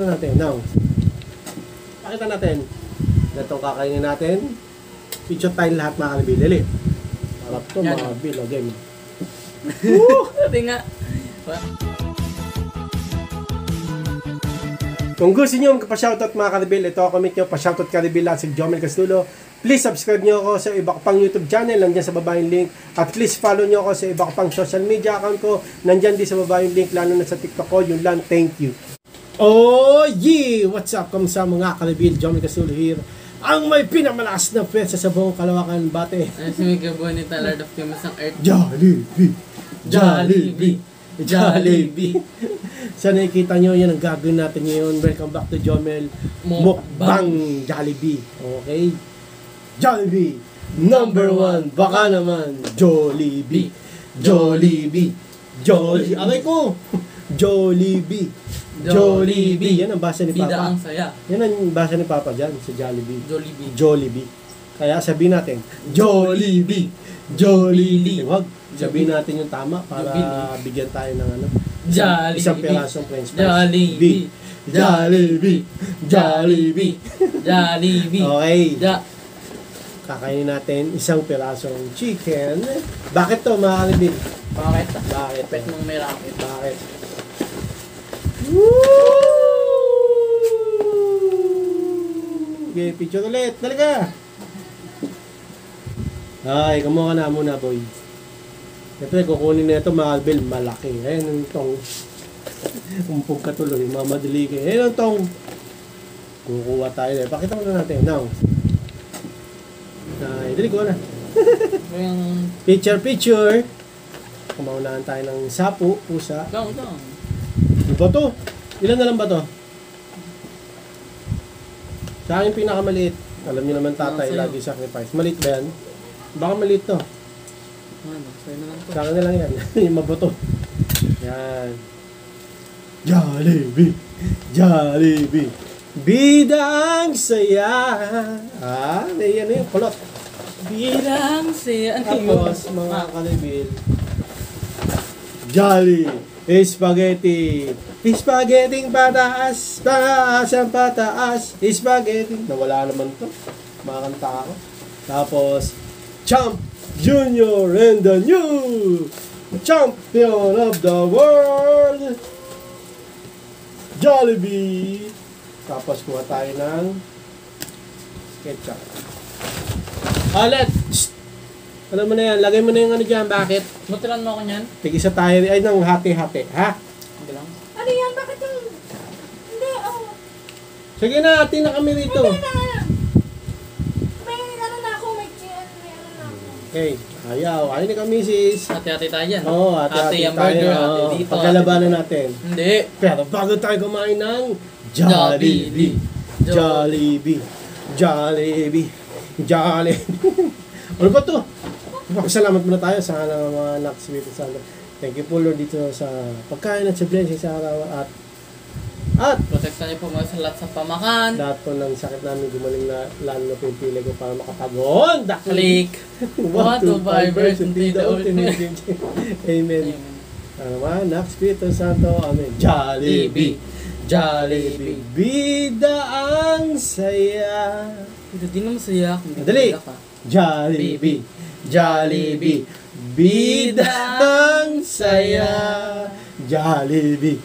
natin. Now, pakita natin. Itong kakainin natin. Picture tayo lahat mga kalibin. Dili. Harap to mga bil. Game. Sabi nga. Kung gusto nyo pa-shoutout mga kalibil, ito ako comment nyo, pa-shoutout kalibil at si Jomel Castulo. Please subscribe nyo ako sa iba ko pang YouTube channel, nandyan sa baba yung link. At please follow nyo ako sa iba ko pang social media account ko, nandyan din sa baba yung link, lalo na sa TikTok ko. Yun lang, thank you. Oh yeah! What's up? Kamusta mga kalibil? Jomel Castulo here. Ang may pinamalakas na pwesa sa buong Kalawakan, Bate. Ano si Miguel Bonita, Lord of Famous ng Earth? Jollibee! Jollibee! Jollibee! Sa nakikita nyo, yan ang gagawin natin ngayon. Welcome back to Jomel Mukbang Jollibee. Okay? Jollibee! Number 1! Baka naman, Jollibee! Jollibee! Jollibee! Aray ko! Jollibee! Jollibee! Yan ang basa ni Papa. Bida ang saya. Yan ang basa ni Papa dyan, sa Jollibee. Jollibee. Jollibee. Kaya sabihin natin, Jollibee! Jollibee! Huwag sabihin natin yung tama para bigyan tayo ng ano. Jollibee. Isang pirasong french fries. Jollibee. Jollibee. Jollibee. Jollibee. Okay. Kakainin natin isang pirasong chicken. Bakit to mga kalibin? Bakit? Bakit? Pet mong may racket. Bakit? Okay, picture ulit. Talaga. Ay, kumuha ka na muna, boy. Siyempre, kukunin na ito, mga kalibin, malaki. Ayan itong umpog ka tuloy, mamadali kayo. Ayan itong kukuha tayo. Pakita mo na natin. Now. Ay, dali ko na. Picture. Kumaunahan tayo ng sapo, pusa. Ito. Ano ba to? Ilan na lang ba to? Sa akin pinakamaliit. Alam niyo naman tatay, lagi sacrifice. Maliit ba yan? Baka maliit to. Sa'yo na lang to. Sa akin na lang yan. Yung mabuto. Yan. Jollibee! Jollibee! Bidang saya! Ah, may ano yung kulot. Bidang saya. Ano yun? Tapos, mga kalibil. Jolly! Spaghetti! Spaghetti pataas! Pataas ang pataas! Spaghetti! Nawala naman to. Makakanta ako. Tapos, Champ Junior and the new champion of the world! Jollibee! Tapos kuha tayo ng ketchup. Alet! Alam mo na yan, lagay mo na yung ano dyan, bakit? Mutilan mo ako niyan? Tig-isa tayo, ay nang hati-hati, ha? Hindi lang. Ano yan? Bakit yung... Hindi, oh. Sige na, hati na kami rito. Hindi na. May ano na ako, may ano na ako. Okay, ayaw ni kami sis. Hati-hati tayo dyan. Oo, hati-hati Hati ang tayo. burger, hati Oo, dito. pagkalabanan natin. Hindi. Pero bago tayo kumain ng Jollibee. Jollibee. Jollibee. Jollibee. Ano ba to? Salamat muna tayo sa mga nakswito sa thank you po Lord dito sa pagkain at sa blessing sa araw at Protekta niyo po mga sa lahat sa pamakan. lahat po ng sakit namin gumaling na lalo na po yung pili ko para makapagod. Click. 1, 2, 5, verse, hindi the ultimate. Amen. Amen. Amen. Espiritu Santo. Amen. Jollibee. Jollibee. Bida ang saya. Hindi na masaya kung Dali. bida ka. Jollibee. Jollibee. Bida ang saya. Jollibee.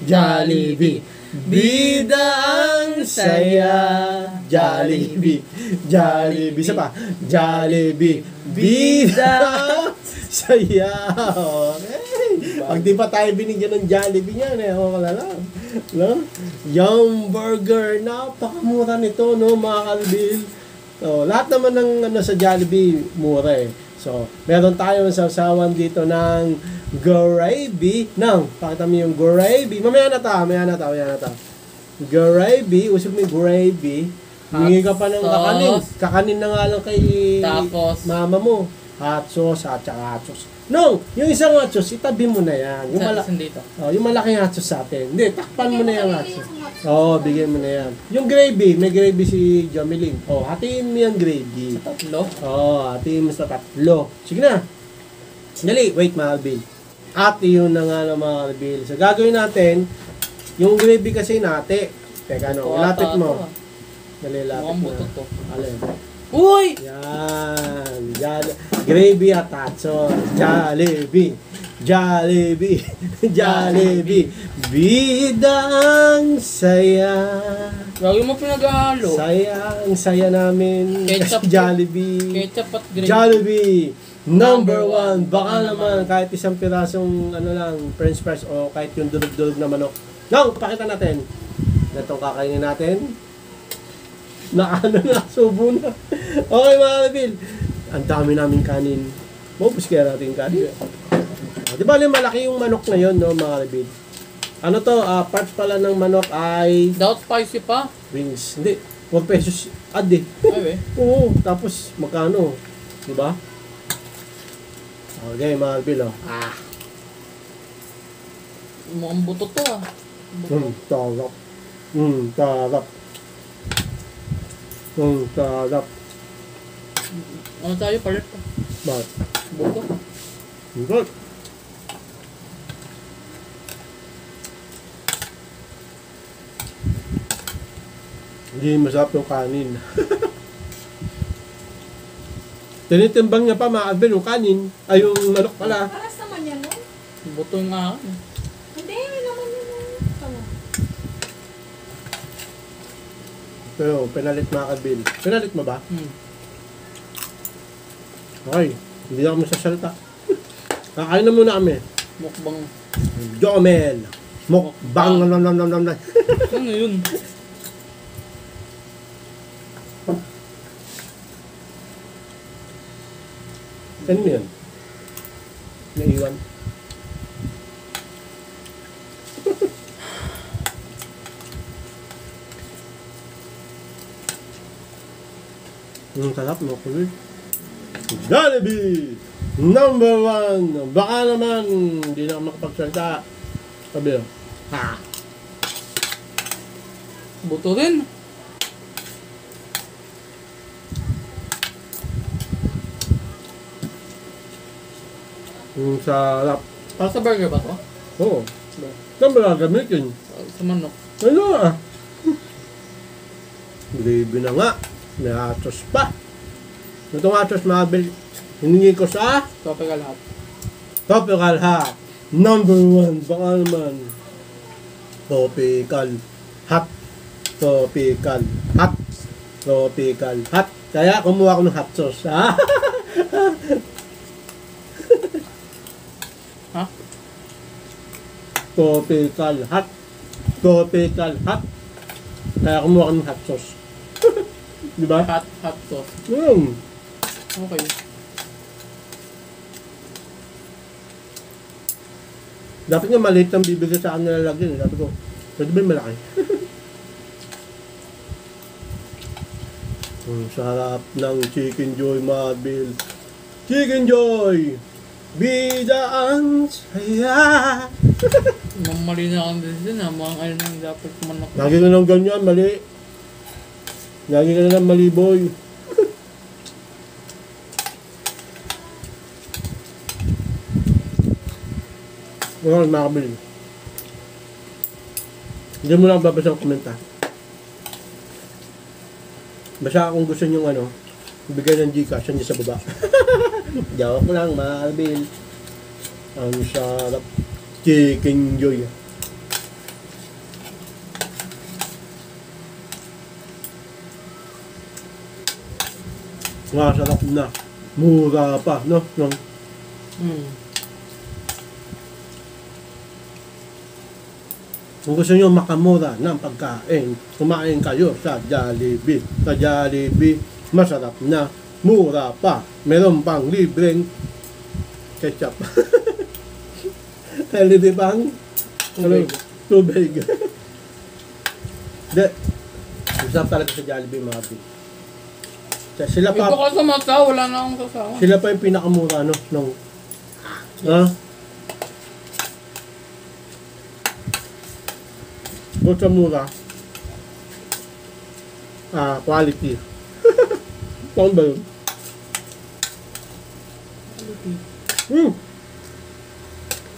Jollibee. Bida ang saya. Jollibee. Jollibee. Isa pa. Jollibee. Bida ang saya. Okay. Pag di pa tayo binigyan ng Jollibee niyan, ako ka lang. No? Yung burger, napakamura nito, no, mga kalbil. So, lahat naman ng ano, sa Jollibee, mura eh. So, meron tayong sasawan dito ng gravy. Pakita mo yung gravy. Mamaya na ta. Gravy. Usap mo yung gravy. Hingi ka pa ng kakanin. Kakanin na nga lang kay Tapos, mama mo. Hot sauce at saka hot sauce. Yung isang hot sauce, itabi mo na yan. dito. Yung malaking hot sauce sa atin. Hindi, takpan mo na yung hot sauce. Bigyan mo na yan. Yung gravy, may gravy si Jomelyn. Hatiin mo yung gravy. Sa tatlo? Hatiin mo sa tatlo. Sige na. Dali, wait mga kalbil. At yun na nga ng mga kalbil. So, gagawin natin, Yung gravy kasi nati. Teka, no, ilapit mo. Dali, ilapit Mukhang mo. buto to. Alin? Uy! Yan. Gravy at hot sauce. Jollibee. Jollibee. Jollibee. Bida ang saya. Lagi mo pinaghahalo. Saya, ang saya namin. Ketchup. Jollibee. Ketchup at gravy. Jollibee. Number one. Baka naman kahit isang pirasong ano lang, french fries o kahit yung dulog-dulog na manok. Now, pakita natin. Itong kakainin natin. Ano na, subo na. Okay mga kabil. Ang dami namin kanin. Maubos kaya natin yung kanin. Di ba malaki yung manok na yun, no, mga kabil? Ano to, part pala ng manok ay Dapat spicy pa. wings. Hindi, 1 pesos ad eh. Ay, Oo, tapos magkano? Di ba? Okay, mga kabil, oh. Mukhang buto to ah. Tarap. Tarap. Tarap. Ano tayo palit pa? Bakit? Buto. Good. Hindi masarap yung kanin. Tinitimbang niya pa mga Alvin yung kanin. Ay, yung manok pala. Paras naman yan, no? Buto yung akin. Hindi, yun naman yun. Tama. Pero, pinalit mga Alvin. Pinalit mo ba? Okay. Hindi na kami sasalita. Kakain na muna kami. Mukbang. Jomel. Mukbang. Ano yun? Ano yun? Naiwan. Sarap mo kulit. Jollibee! Number one! Baka naman hindi na ako makapagsalita. Sabi yun. Ha! Buto rin. Sarap. Para sa burger ba to? Oo. Saan ba gagamitin? Sa manok. Ano ah? Gravy na nga. May atos pa. Itong atos mabil. Hiningi ko sa Tropical hot. Tropical Hot. Number one. Baka naman. Tropical Hot. Tropical Hot. Tropical Hot. Kaya kumuha ko ng hot sauce. Ha? Ha? Tropical Hot. Tropical Hot. Kaya kumuha ko ng hot sauce. Di ba? Hot sauce. Okay. Dapat nga maliit ang bibigay sa akin nilalagyan. Sabi ko, pwede ba yung malaki? Ang sarap ng Chicken Joy, Mabil. Chicken Joy! Bida ang saya! Mamali na akong decision ha. Mga ano nang dapat manok. Lagi ka lang ganyan, mali. Lagi ka lang mali, boy. Ngayon, mga kabili. Hindi mo lang babasa ang komenta. Basta kung gusto nyo ano, ibigay ng Gcash, yan sa baba. Joke lang, mga kabili. Ang sarap. Chicken Joy. Masarap na. Mura pa, no? Kung gusto nyo makamura ng pagkain, kumain kayo sa Jollibee. Sa Jollibee, masarap na, mura pa. Meron pang libreng ketchup. Libre pang tubig. Hindi. Masarap talaga sa Jollibee, mga pi. Sila Ito pa, ka sa mata, wala na akong kasama. sila pa yung pinakamura, no? Ha? Bukod sa mura, quality. Saan ba yun?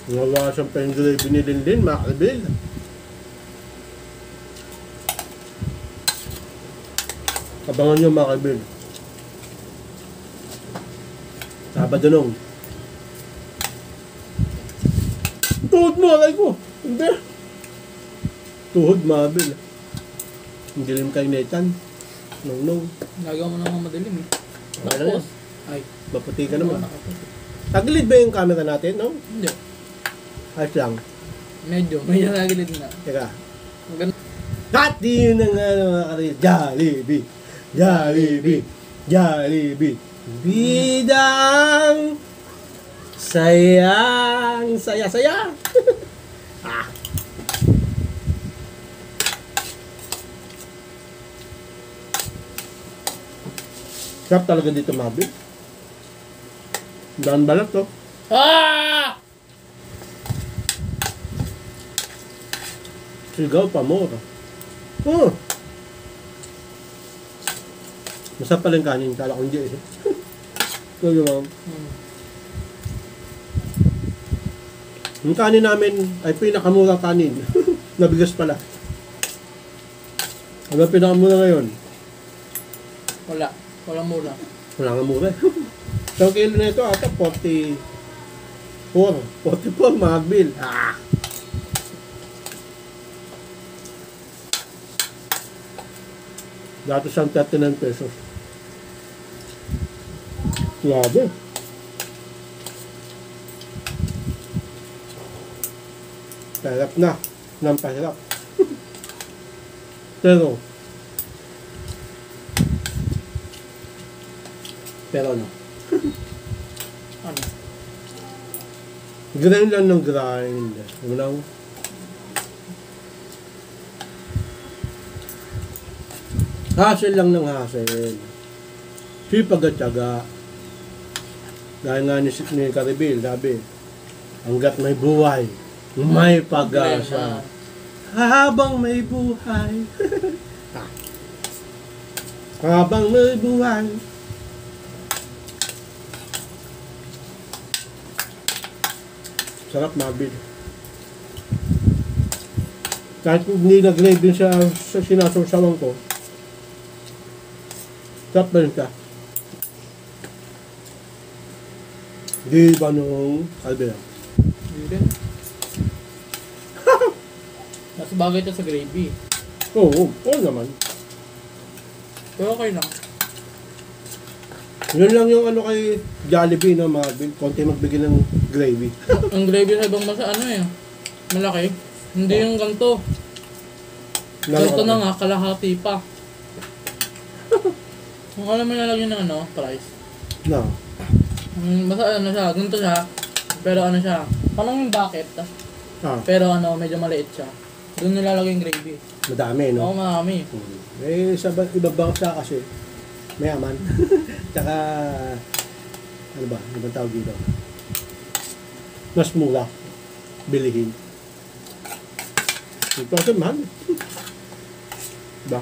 Ngawa siyang pendrive binilin din, mga kabil. Abangan nyo mga kaibigan. Sabado nung. Tuhod mo, alay ko. Hindi. Tuhod, mabil. Hindi rin kay Nathan. No. Nagawa mo naman madilim eh. Okay lang yan. Ay. Maputi ka naman. Nakaputi. Tagilid ba yung camera natin, no? Hindi. Ayos lang. Medyo nagilid na. Teka. Maganda. At yun ang mga kaibigan. Jollibee. Jollibee. Jollibee. Bidang sayang saya. Ah. Sarap talaga dito, Mabi. Daan balat to. Ah! Sigaw pa mo. Oh. Masarap pala yung kanin. Kala ko hindi eh. So, ma'am. Yung kanin namin ay pinakamura kanin. Nabigas pala. Ano ang pinakamura ngayon? Wala. Walang mura. Wala nga mura. So, kilo na ito ata 44. 44 Magbil. Ah! Dato siyang 39 pesos. Grabe. Pahirap na. Nang pahirap. Pero no. Ano? Grind lang ng grind. Ano lang? Hassle lang ng hassle. Sipag at tiyaga. Dahil nga ni Caribil, sabi, hanggat may buhay, may pag-asa. Habang may buhay. Habang may buhay. Sarap mabil. Kahit hindi nag-grade din sa sinasawsawan ko, sarap ba rin ka? Di ba nung Albert? Hindi rin. Mas bagay ito sa gravy. Oo naman. Pero okay lang. Yun lang yung ano kay Jollibee, no, mga konti magbigay ng gravy. Ang gravy sa ibang masa ano eh. Malaki. Hindi yung ganito. Ganito na nga, kalahati pa. Kung alam mo nalagyan ng ano, price. No. Basta ano siya, ganito siya. Pero ano siya, parang yung bucket. Pero ano, medyo maliit siya. Doon nilalagay yung gravy. Madami, no? Oo, marami. Eh, sa ibang bangsa kasi, mayaman. Tsaka, ano ba? Ano ba tawag dito? Mas mura. Bilihin. Ito kasi mahal. Diba?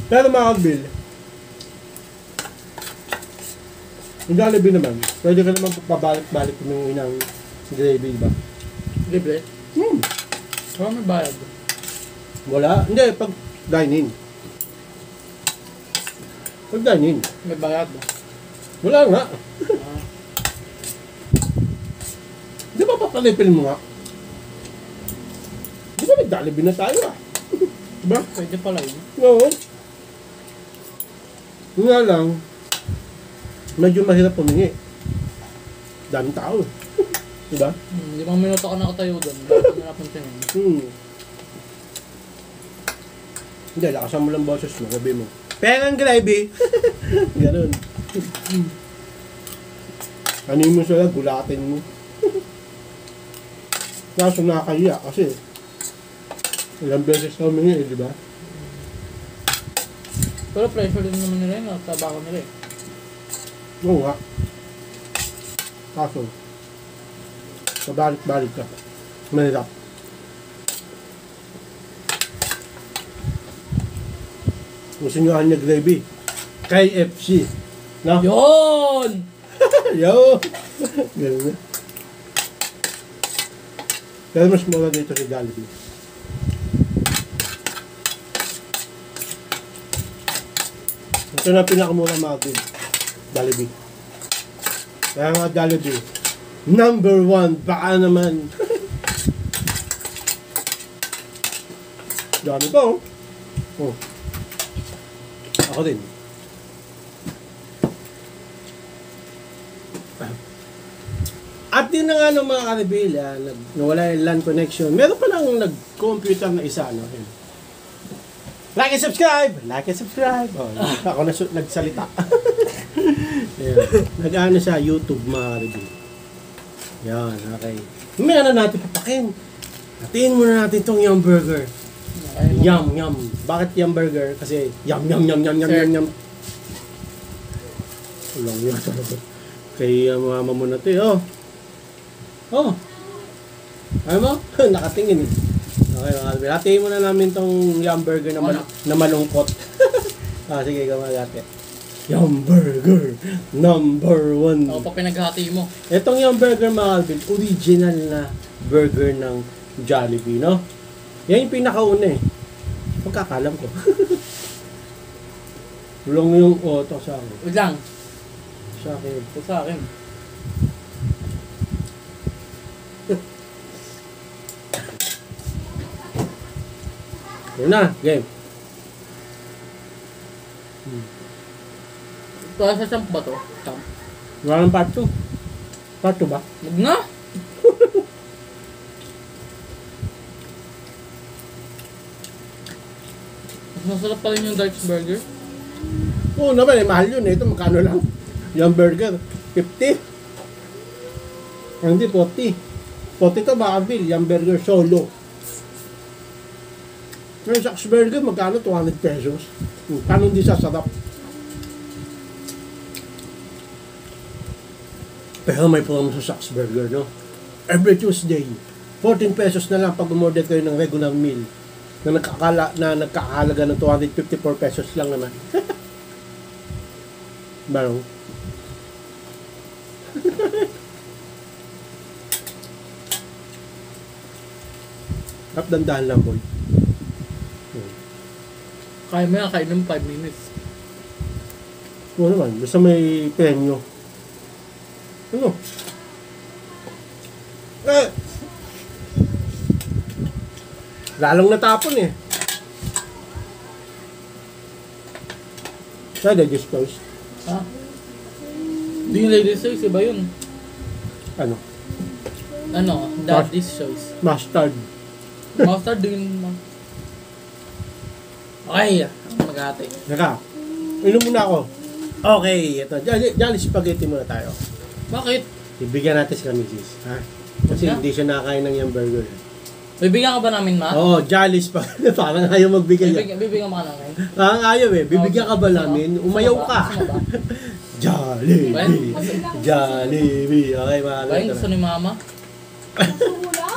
Pero mga Bill, yung Jollibee naman, pwede ka naman pabalik-balik yung inang gravy, diba? Libre? Pero may bayad. Wala. Hindi, pag dine-in. Pag dine-in. May bayad. Wala nga. Ah. Di ba papalipin mo nga? Di ba nag-Jollibee na tayo ah? Diba? Pwede pala yun. Oo. Yun nga lang, medyo mahirap pumingi. Daming tao eh. Diba? 5 minuto ka nakatayo doon. Bakit mo napunta yun? Hindi, lakasan mo lang boses mo. Sabi mo, pengang gravy! Ganun. Kanin mo sila, gulatin mo. Kaso nakakahiya kasi ilang beses na humingi, di ba? Pero pressure din naman nila yun. Trabaho nila eh. Oo nga. Kaso, pabalik-balik ka. Mahirap. Gusto nyo niya gravy. KFC. No? Yun! Yo! Ganun na. Pero mas mura dito si Jollibee. Ito na pinakamura mga din. Jollibee. Kaya nga Jollibee. Number 1. Baka naman. Dami pa oh. Oh. Ako din. At yun na nga ng mga kanibil, nawala yung LAN connection. Meron pa lang nag-computer na isa, no? Like and subscribe! Like and subscribe! Oh, ako na nagsalita. Nag-ano sa YouTube, mga kanibil. Yan, okay. May ano natin papakin. Hatiin muna natin itong Yum Burger. Yum, yum. Bakit Yum Burger? Kasi yum, yum, yum, yum, yum, yum, yum. Ulang yun. Kaya mama mo na ito, oh. Oh. Ayaw mo? Nakatingin eh. Okay, mga kalbi. Hatiin muna namin itong Yum Burger na malungkot. Sige, kamagate. Yum Burger. Number 1. Ako pa pinaghati mo. Itong Yum Burger, mga kalbi, original na burger ng Jollibee, no? Yan yung pinakauna eh. Pagkakalam ko. Ulong yung ito sa akin. Wait lang. Sa akin. Ito sa akin. Yun na, game. Ito sa champ ba to? Champ. Wala ng part 2. Part 2 ba? Huwag na! Mas masarap pa rin yung Dark's Burger. Oo naman eh, mahal yun eh. Ito magkano lang? Yung burger, 50. Hindi, 40. 40 to baka bill, yung burger solo. Yung Saks Burger, magkano? 200 pesos. Paano hindi sasarap? Pero may promo sa Saks Burger, no? Every Tuesday, 14 pesos na lang pag umorder kayo ng regular meal na nagkakahalaga ng 254 pesos lang naman. Barong. Dandahan lang, boy. Kaya mo yan, kain ng 5 minutes. Oo naman, basta may premyo. Ano? Lalong natapon eh. Sa digest toast. Ha? Hindi yung ladies' choice, iba yun. Ano? Ano? Daddy's choice. Mustard. Mustard din. Okay, mag-ate. Naka, inom muna ako. Okay, ito. Jolly spaghetti muna tayo. Bakit? Ibigyan natin si Kamisis. Ha? Kasi hindi siya nakakain ng yung burger. Bibigyan ka ba namin, ma? Oo, Jolly spaghetti. Parang ayaw magbigay yan. Bibigyan mo ka namin? Parang ayaw eh. Bibigyan ka ba namin? Umayaw ka. Jollibee. Jollibee. Okay, mahal. Ba yung gusto ni mama?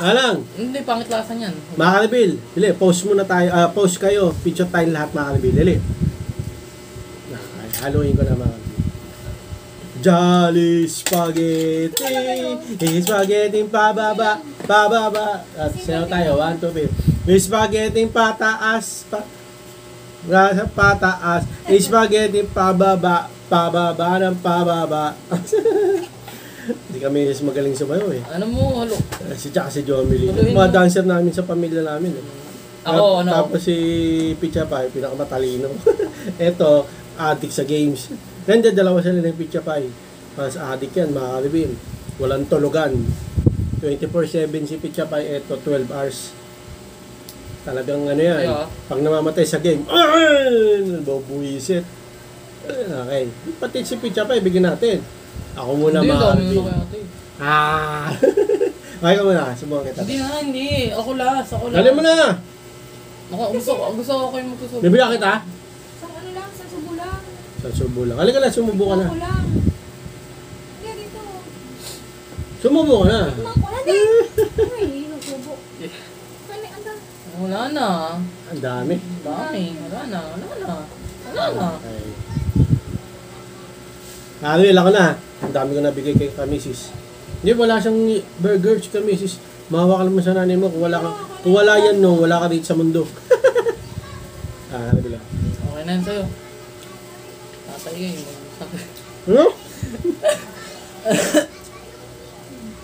Alang. Hindi, pangit lasa niyan. Mga kanibil, dili, post muna tayo, post kayo, picture tayo lahat mga kanibil, dili. Haluin ko na mga kanibil. Jolly spaghetti, spaghetti pababa, pababa. At sayo tayo, 1, 2, 3. May spaghetti pataas, pataas, spaghetti pababa, pababa ng pababa. Hindi kami magaling sumayaw eh. Ano mo, halo? Si Jack, si Jomily. Mga dancer namin sa pamilya namin eh. Ako, ano? Tapos si Picha Pai, pinakamatalino. Eto, addict sa games. Nandiyan dalawa sila ng Picha Pai. Mas addict yan, mga kalibin. Walang tulugan. 24/7 si Picha Pai, eto 12 hours. Talagang ano yan. Yeah. Pag namamatay sa game, babuisit. Okay. Pati si Picha Pai, bigyan natin. Ako muna hindi, mga dami mo kay ate. Okay ka muna, subukan kita. Hindi. Ako last. Dali mo na! Gusto ko kayo magsusubo. Bibigyan kita? Sa ano lang, sa subo lang. Sa subo lang. Halika na, sumubo ka na. Ako lang. Hindi, dito. Sumubo ka na. Ako lang din. Ay, subo. Kani, anda. Wala na. Ang dami. Wala na. Okay. Ano ako na. Ang dami ko nabigay kay Kamisis. Hindi, wala siyang burger si Kamisis. Mahawa ka naman sa nanay mo. Kung wala yan, no, wala ka dito sa mundo. Ano bila? Okay na yan sa'yo. Tatay kayo. Ano?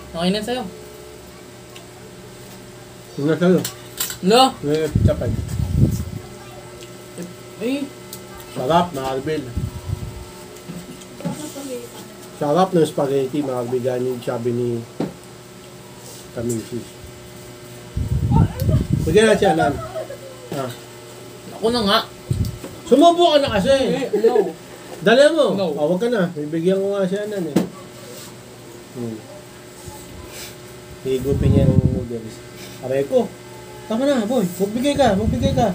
Okay na sa'yo. Ano sa'yo? Lo! May chapan. Eh, Sarap, mga Albil. Sarap ng spaghetti, mga Albil. Ganyan sabi ni Kamisis. Bigyan na siya, Nan. Ah. ako na nga. Sumubo ka na kasi. No. Dali mo. No. Huwag ka na. Bibigyan ko nga siya, Nan eh. Higupin niya ng noodles. Aray ko. Tama na, boy. Magbigay ka. Magbigay ka.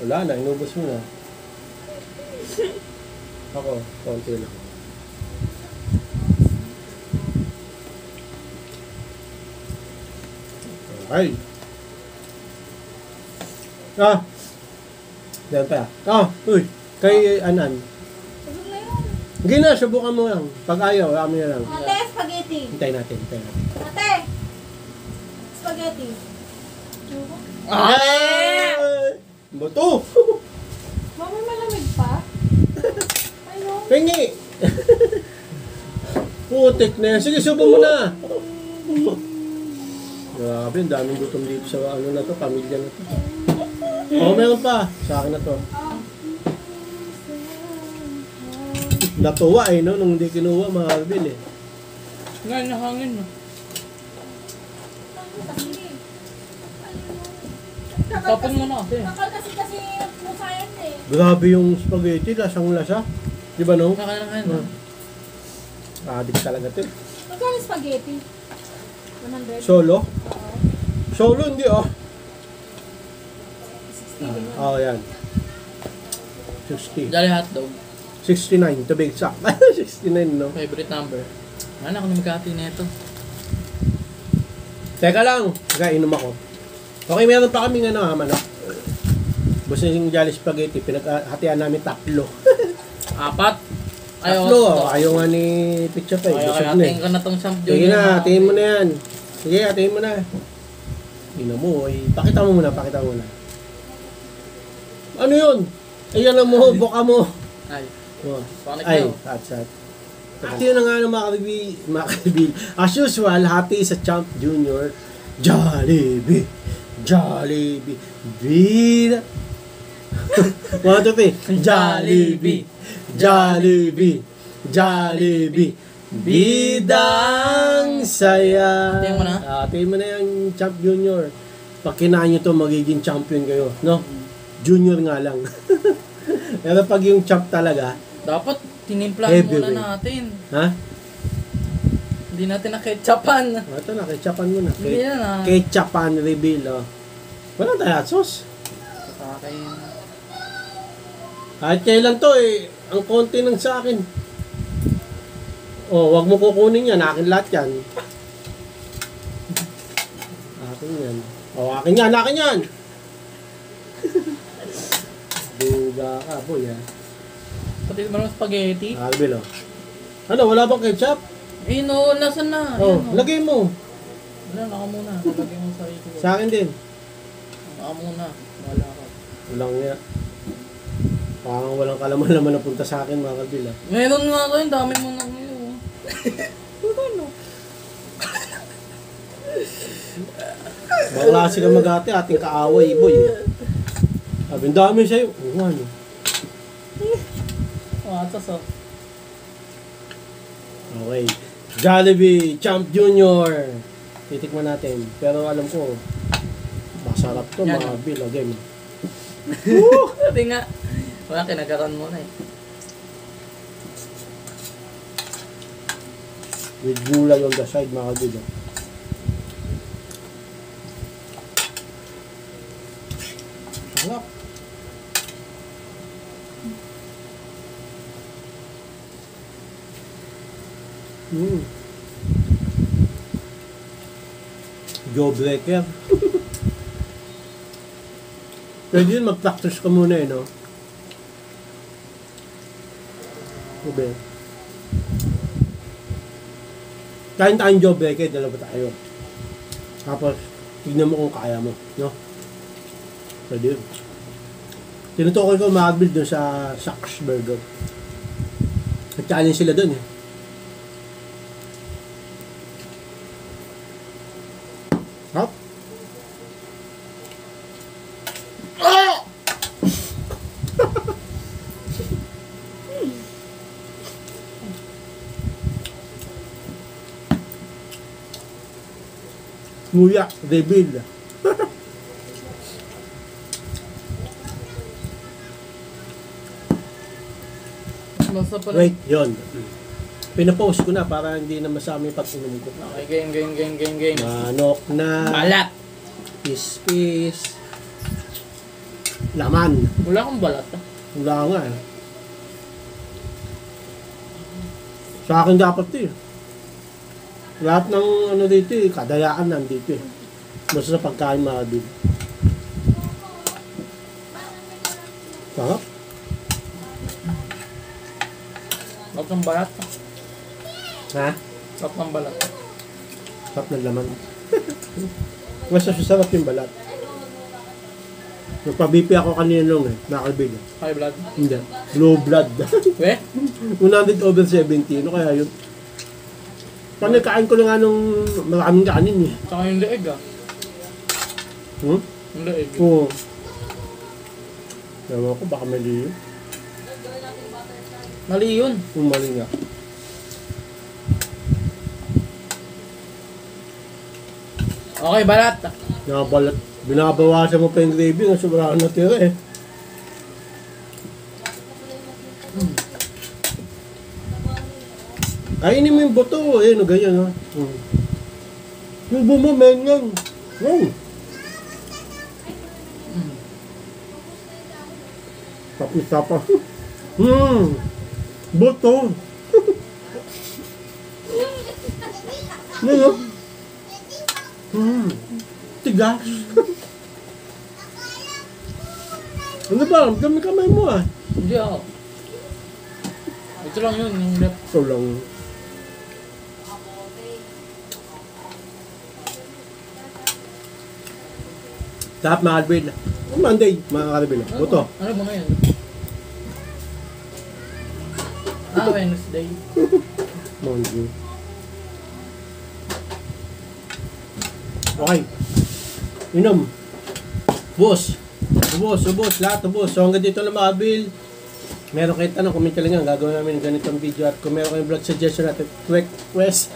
Wala na. Inubos mo na. Ako. Konti lang. Okay. Ah. Diyan pa. Ah. Uy. Kay Anan. Busog na yun. Hindi na. Subukan mo lang. Pag ayaw, amin na lang. Ate, spaghetti. Hintay natin. Hintay natin. Ate! Spaghetti. Ay! Bato! Mama, malamig pa? Ano? Pengi! Putik na yan. Sige, subo mo na. Grabe, ang daming gutom dito sa ano na to, pamilya na to. Oo, meron pa. Sa akin na to. Natuwa eh, no? Nung hindi kinuha, mga Alvin eh. Ngayon na hangin no. Tapon mo na kasi. Kakal kasi pusa yan eh. Grabe yung spaghetti, lasang-lasa. Di ba, no? Nakain na. Adik talaga to. Magkano spaghetti? 100? Solo? Oo. Solo, hindi oh. 60 ganyan. Oo, yan. 60. Jolly hotdog. 69, to be exact. 69, no? Favorite number. Ano ako na magkati na ito. Teka lang, inom ako. Okay, meron pa kaming manok. Gusto yung Jolly Spaghetti, pinaghatian namin 3. Apat. Tatlo, ayaw nga ni Pitcha pa eh. Ayaw Busog kaya na ating eh. ka na tong champ. Sige na, hatiin mo na yan. Sige, hatiin mo na. Ina mo, eh. Pakita mo muna, pakita mo muna. Ano yun? Ayan na mo, buka mo. Ay. Oh. Panik Ay, daw. hot. At yun na nga ng mga kaibigan. As usual, happy sa Champ Junior. Jollibee! Jollibee! Bida! 1, 2, 3. Jollibee! Jollibee! Jollibee! Bidang saya! Hatiin mo na? Hatiin mo na yung Champ Junior. Pag kinain nyo to, magiging champion kayo. No? Junior nga lang. Pero pag yung Champ talaga, Dapat tinimplahan Heavyweight. muna natin. ha? Hindi natin na-ketchupan. Ito na, ketchupan mo na. Hindi yan ah. Ketchupan reveal, oh. Walang diet sauce. Kakain. Kahit kailan to eh, ang konti ng sa akin. Oh, wag mo kukunin yan, akin lahat yan. Akin yan. Oh, akin yan, akin yan! Duga ka, boy, ha? Pati mo ng spaghetti. Albil, oh. Ano, wala bang ketchup? Eh no, nasan na? Oh, Ayan, lagay mo. Wala, naka muna. Lagay mo sa sarili ko. Sa akin din. Naka muna. Wala ka. Walang nga. Parang walang kalaman-laman na punta sa akin, mga Albil, ha? Meron nga kayo, dami mo na ngayon. Ano? Mga klase ka mag-ate, ating kaaway, boy. Sabi, ang dami sa'yo. Oo, ano? Atas oh. Okay. Jollibee, Champ Junior. Titikman natin. Pero alam ko, masarap to, Yan, mga oh. Bill. Again. Sabi nga. Wala, kinagaran mo na eh. With gulay on the side, mga Bill. Sarap. Jawbreaker. Pwede yun, mag-practice ka muna eh, no? Ube. Kain tayong jawbreaker, dalawa tayo. Tapos, tignan mo kung kaya mo, no? Pwede yun. Tinutukoy ko Marvel doon sa Shaq's Burger. Nag-challenge sila doon eh. Hop. Nguya, reveal. Basta pala. Wait, yun. Pinapost ko na para hindi na masama yung pag-inom ko. Okay, game. Manok na. Balat. Pispis. Laman. Wala akong balat. Wala nga eh. Sa akin dapat eh. Lahat ng ano dito eh, kadayaan nandito eh. Basta sa pagkain mahadid. Sarap. Sarap ng balat. Ha? Sarap ng balat. Sarap ng laman. Basta sarap yung balat. Nagpa-BP ako kanina nung eh, nakakabig. High blood. Hindi. Low blood. We? 100/70. Ano kaya yun? Panikain ko na nga nung maraming kanin eh. Tsaka yung leeg ah. Hmm? Yung leeg. Oo. Ewan ko, baka mali yun. Mali yun. Kung mali nga. Okay, balat. Nakabalat. Binabawasan mo pa yung gravy nga sobrang natira eh. Kainin mo yung buto. Eh, no, ganyan ha. Yung bumo, men yan. Wow. Tapos. Buto. Ano? Tigas. Ano ba? Dami kamay mo ah. Hindi ako. Ito lang yun, yung left. Ito lang. Sarap mga kalbil. Monday, mga kalbil. Buto. Ano ba ngayon? Wednesday. Monday. Okay. Inom. Ubos. Lahat ubos. So hanggang dito lang mga kalbil. Meron kayo tanong, comment ka lang yan. Gagawin namin ng ganitong video. At kung meron kayong vlog suggestion natin, request.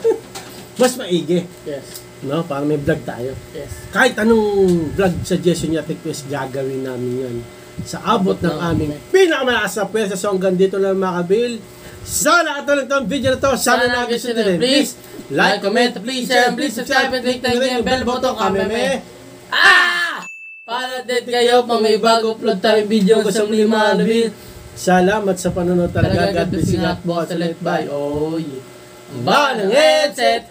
Mas maigi. Yes. No? Para may vlog tayo. Yes. Kahit anong vlog suggestion niya, request, gagawin namin yan. Sa abot ng aming pinakamalakas na pwesa. So hanggang dito lang mga kabil. Sana katulad itong video na to. Sana nagustuhan nyo rin. Please, like, comment, please share, and please subscribe, and click the bell button. Kami Para din kayo pag may bago upload tayo video sa mga mga kabil. Salamat sa panonood talaga. God bless you. At bukas ulit. Bye. Oh, yeah. Ang balang headset.